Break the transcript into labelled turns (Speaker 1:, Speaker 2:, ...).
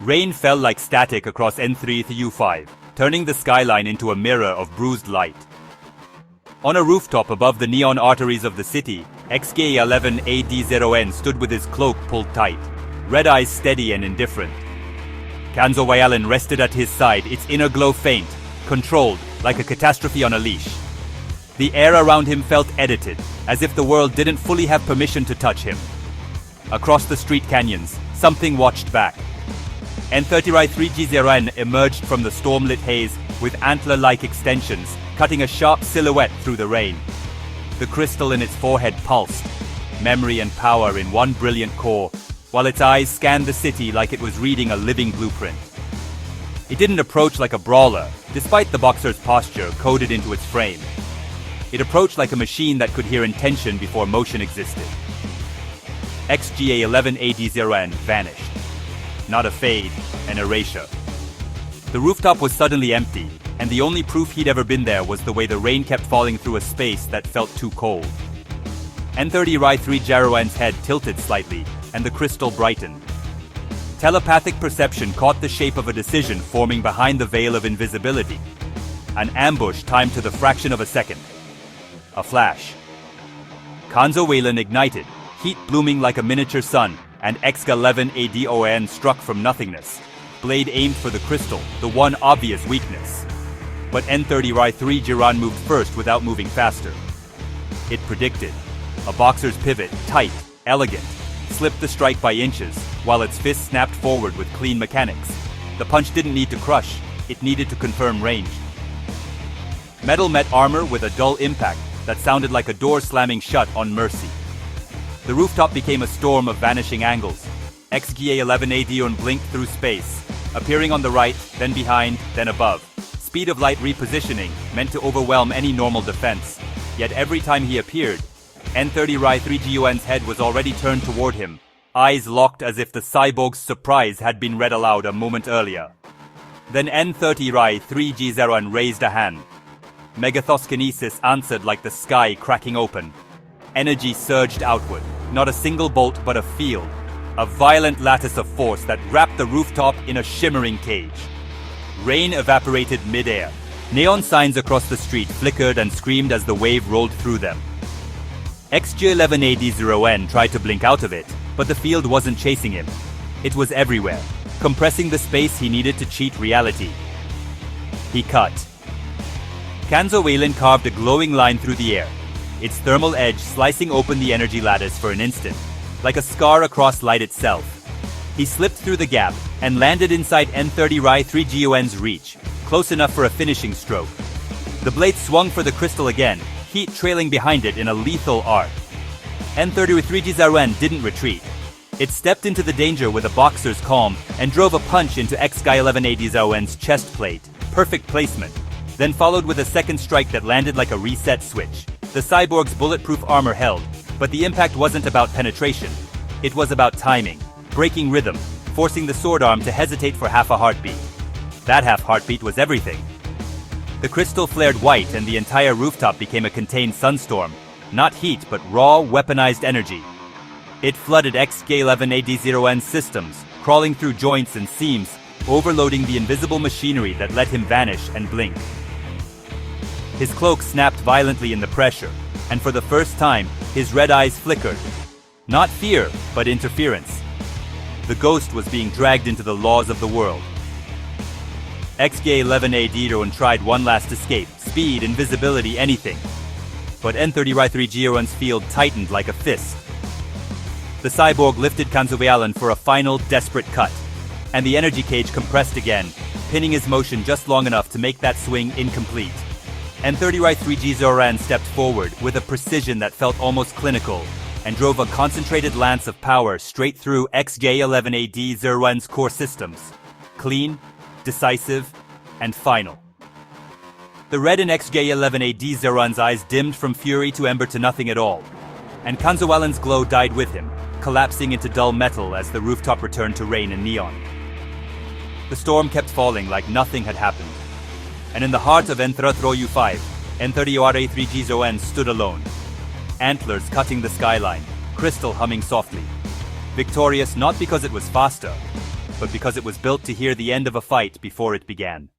Speaker 1: Rain fell like static across N3rth0u5, turning the skyline into a mirror of bruised light. On a rooftop above the neon arteries of the city, ExGa11aD0n stood with his cloak pulled tight, red eyes steady and indifferent. N3rth0u5 rested at his side, its inner glow faint, controlled, like a catastrophe on a leash. The air around him felt edited, as if the world didn't fully have permission to touch him. Across the street canyons, something watched back. N30Ry3g0n emerged from the storm-lit haze with antler-like extensions, cutting a sharp silhouette through the rain. The crystal in its forehead pulsed, memory and power in one brilliant core, while its eyes scanned the city like it was reading a living blueprint. It didn't approach like a brawler, despite the boxer's posture coded into its frame. It approached like a machine that could hear intention before motion existed. ExGa11aD0n vanished. Not a fade, an erasure. The rooftop was suddenly empty, and the only proof he'd ever been there was the way the rain kept falling through a space that felt too cold. N30Ry3g0n's head tilted slightly, and the crystal brightened. Telepathic perception caught the shape of a decision forming behind the veil of invisibility. An ambush timed to the fraction of a second. A flash. N3rth0u5 ignited, heat blooming like a miniature sun, and ExGa11aD0n struck from nothingness. Blade aimed for the crystal, the one obvious weakness. But N30Ry3g0n moved first without moving faster. It predicted. A boxer's pivot, tight, elegant, slipped the strike by inches, while its fist snapped forward with clean mechanics. The punch didn't need to crush, it needed to confirm range. Metal met armor with a dull impact that sounded like a door slamming shut on mercy. The rooftop became a storm of vanishing angles. ExGa11aD0n blinked through space, appearing on the right, then behind, then above. Speed of light repositioning, meant to overwhelm any normal defense. Yet every time he appeared, N30Ry3g0n's head was already turned toward him, eyes locked as if the cyborg's surprise had been read aloud a moment earlier. Then N30Ry3g0n raised a hand. Megathoskinesis answered like the sky cracking open. Energy surged outward, not a single bolt but a field, a violent lattice of force that wrapped the rooftop in a shimmering cage. Rain evaporated mid-air. Neon signs across the street flickered and screamed as the wave rolled through them. ExGa11aD0n tried to blink out of it, but the field wasn't chasing him. It was everywhere, compressing the space he needed to cheat reality. He cut. N3rth0u5 carved a glowing line through the air, its thermal edge slicing open the energy lattice for an instant, like a scar across light itself. He slipped through the gap and landed inside N30Ry3g0n's reach, close enough for a finishing stroke. The blade swung for the crystal again, heat trailing behind it in a lethal arc. N30Ry3g0n didn't retreat. It stepped into the danger with a boxer's calm and drove a punch into ExGa11aD0n's chest plate, perfect placement, then followed with a second strike that landed like a reset switch. The cyborg's bulletproof armor held, but the impact wasn't about penetration. It was about timing, breaking rhythm, forcing the sword arm to hesitate for half a heartbeat. That half heartbeat was everything. The crystal flared white and the entire rooftop became a contained sunstorm. Not heat, but raw, weaponized energy. It flooded ExGa11aD0n's systems, crawling through joints and seams, overloading the invisible machinery that let him vanish and blink. His cloak snapped violently in the pressure, and for the first time, his red eyes flickered. Not fear, but interference. The ghost was being dragged into the laws of the world. ExGa11aD0n tried one last escape, speed, invisibility, anything. But N30Ry3g0n's field tightened like a fist. The cyborg lifted N3rth0u5 for a final, desperate cut, and the energy cage compressed again, pinning his motion just long enough to make that swing incomplete. N30Ry3g0n stepped forward with a precision that felt almost clinical, and drove a concentrated lance of power straight through ExGa11aD0n's core systems. Clean, decisive, and final. The red in ExGa11aD0n's eyes dimmed from fury to ember to nothing at all, and N3rth0u5's glow died with him, collapsing into dull metal as the rooftop returned to rain and neon. The storm kept falling like nothing had happened. And in the heart of N3rth0u5, N30Ry3g0n stood alone. Antlers cutting the skyline, crystal humming softly. Victorious not because it was faster, but because it was built to hear the end of a fight before it began.